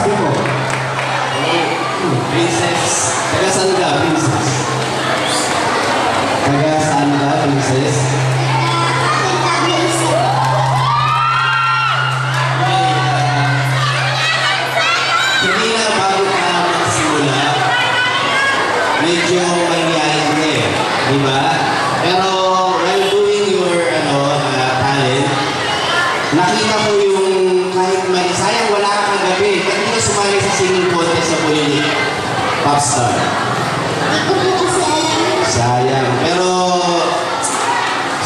masasabi ko? Princess. Taga saan ka, Princess? Taga saan ka, Princess? Kanina bago ka magsimula, medyo mangyayin ka eh. Diba? Pero while doing your talent, nakita ko yung kahit may sayang wala ka kagabi. Hindi ka sumali sa singing contest sa Polinik Popstar. Sayang. Pero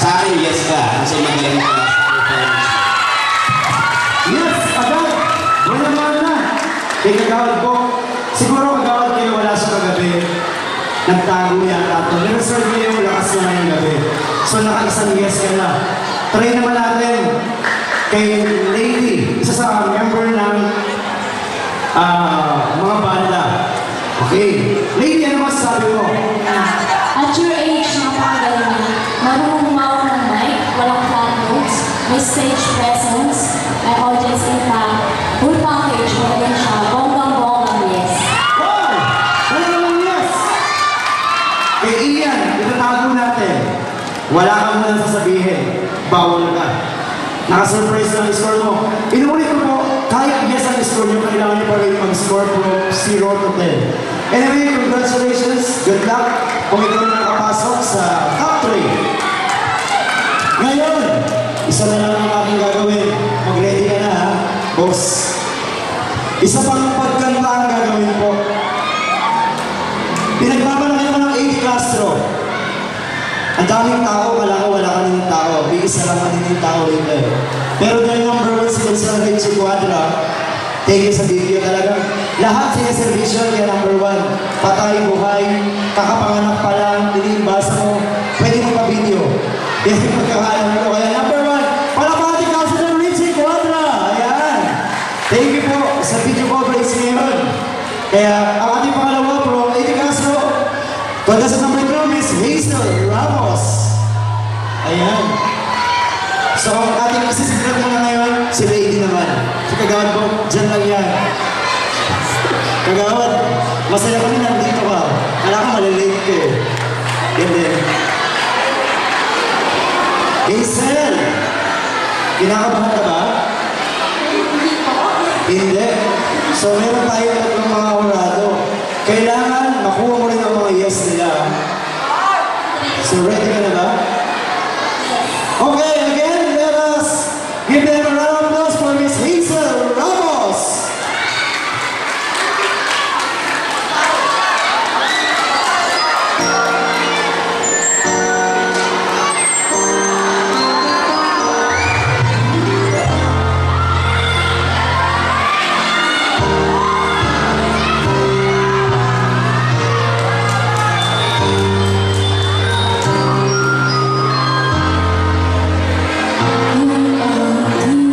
sa akin, yes ka. Kasi magaling ka sa performance. Yes, agad! Wala naman na. Kaya kagawad ko, siguro kagawad kayo wala sa kagabi. Nagtago yata ito. Nireserve niyo yung lakas naman yung gabi. So naka-isang yes ka na. Try naman natin kay Lady, isa sa member ng mga banda. Okay. Lady, ano masasabi mo? At your age, napakagaling niya. Marunong humawak ng mic, walang flat notes, may stage presence, may audience impact, full package, magaling siya, bonggang-bonggang yes. Wow! Wala naman yes! Kay Ian, itatago natin. Wala kang muna sasabihin. Bawal ka. Naka-surprise lang score mo. Inuulit ko po, kahit yes ang score nyo, kailangan nyo pa rin mag-score from 0 to 10. Anyway, congratulations. Good luck. Kung ikaw na nakapasok sa top 3. Ngayon, isa na lang ang aking gagawin. Mag-ready ka na ha, boss. Isa pang pagkanta ang gagawin po. Pinagbabalaki naman ng 80 Castro. Ang daming tao, wala kanina tao. Isa lang kanina tao rito eh. Pero dahil number 1 si Gonzalo si Quadra, thank you sa video talaga. Lahat sila servisyon kaya number 1. Patay, buhay, kakapanganak pa lang, tinimbasa mo, pwede mo pa video. Yan yung pagkakalang ko. Kaya number 1, palapati ka sa Richie Quadra. Ayan. Thank you po sa video coverage ngayon. Kaya ang ating pangalawa pro, 80 Castro. Contestant number 2, Miss Hazel Ramos. Ayan. So, ang ating isisigurad muna ngayon, si Lady naman. Si Kagawad ko, dyan lang yan. Kagawad, masaya kami nandito ka. Kala ka malilate ka eh. Yan din. Hazel! Kinakabahan ka ba? Hindi po. Hindi. So, meron tayo tatlong mga orado. Kailangan makuha mo rin ang mga yes nila. So, ready ka na ba? Okay, again, let us give them a round of applause for Miss Hazel Ramos. You are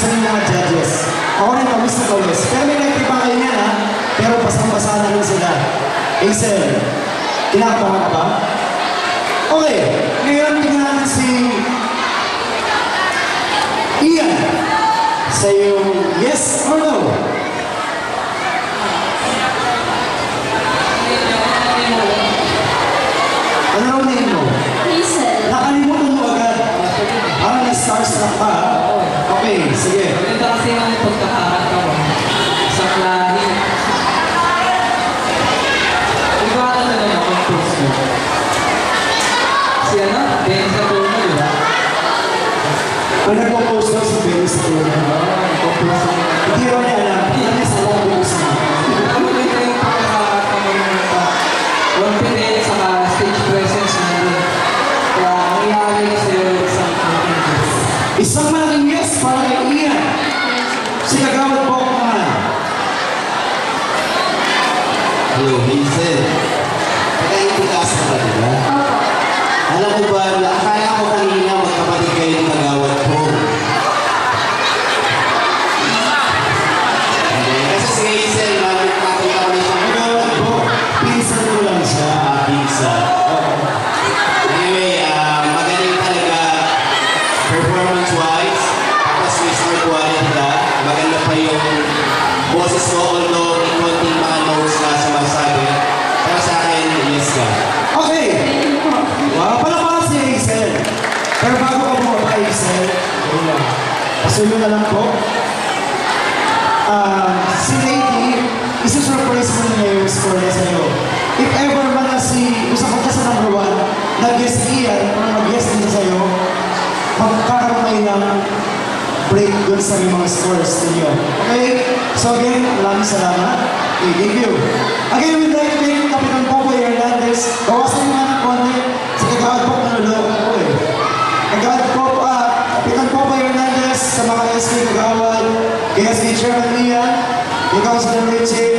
kamusta yung mga judges? Ako rin kamusta kawis. Pero may nagtipa kayo yan ha. Pero basang-basa na rin sila. Hazel, kinakabahan ka ba? Okay, ngayon tingnan natin si Ian. Sa yung yes or no? Ano ang name mo? Hazel. Nakalimutan mo agad. Parang na-starstruck ka. Okay, sige. Maganda kasi ang pagkakaataw sa klase. Hindi ko ata na lang kung post mo. Si ano? Ben sa turno, di ba? Ang nagpo-post daw si Benny sa tulad. Nagpo-post mo. Hindi ko niya alam. Hindi sa lang post mo. Ano ba yung pagkakaataw mo naman pa? Confidence saka stage presence mo din. Kaya nangyari na sa'yo isang confidence. Isang malaking yes para kay Ian. Sila gawad po ako naman. Hello, Hazel. Pagkaintikas ka ba, di ba? Opo. Alam mo ba, akala ko kanina magkapatid kayo ng kagawad ko. Hindi, kasi si Hazel, nakita ko na siyang Gawad po. Pinsan ko lang siya. pizza. Anyway, magaling talaga performance-wise. Tapos may smart wallet ka. Maganda pa yung boses mo, although may konting mga notes na sumasabi. Pero sa akin, yes ka. Okay. Thank you po. Wow, pala si Hazel. Pero bago ka mo kay Hazel, ayun lang. Pasulo na lang po. Si Lady, isa-surprise mo niya yung score niya sa'yo. If ever man na gusto ko ka sa number 1, nag-guess Ian, o mag-guess din sa'yo, magkakaroon kayo ng break dun sa mga scores ninyo. Okay? So again, maraming salamat. Okay, thank you. Again, we'd like to thank Kapitan Popoy Hernandez. Bawasan mo nga ng konti. Sa kagawad po, naluloko ko eh. Kagawad po, Kapitan Popoy Hernandez, sa mga SK kagawad, kay SK Chairman Ian, kay Councilor Richie,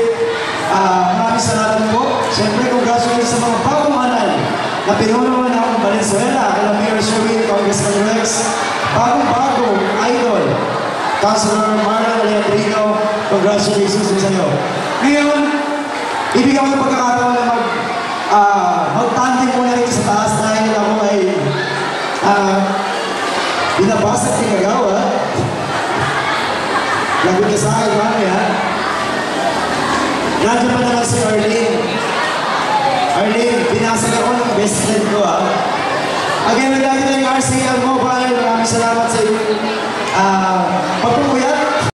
maraming salamat po. Siyempre, congratulations sa mga bagong anal na pinuno na akong Valenzuela, kay Mayor Sherwin, Congressman Rex, bagong-bagong idol, Councilor Marlon Leandrino, congratulations din sa iyo. Ngayon, ibigyan ko ng pagkakataon na mag-tandem muna rito sa taas dahil ako ay binabasag ni Kagawa. Lagot ka sa akin, mami ha. Nandiyan pa naman si Arlene. Arlene, binasag ako ng best friend ko ha. Again, we'd like to thank RCL Mobile. Maraming salamat sa iyo. Pagpupuyat,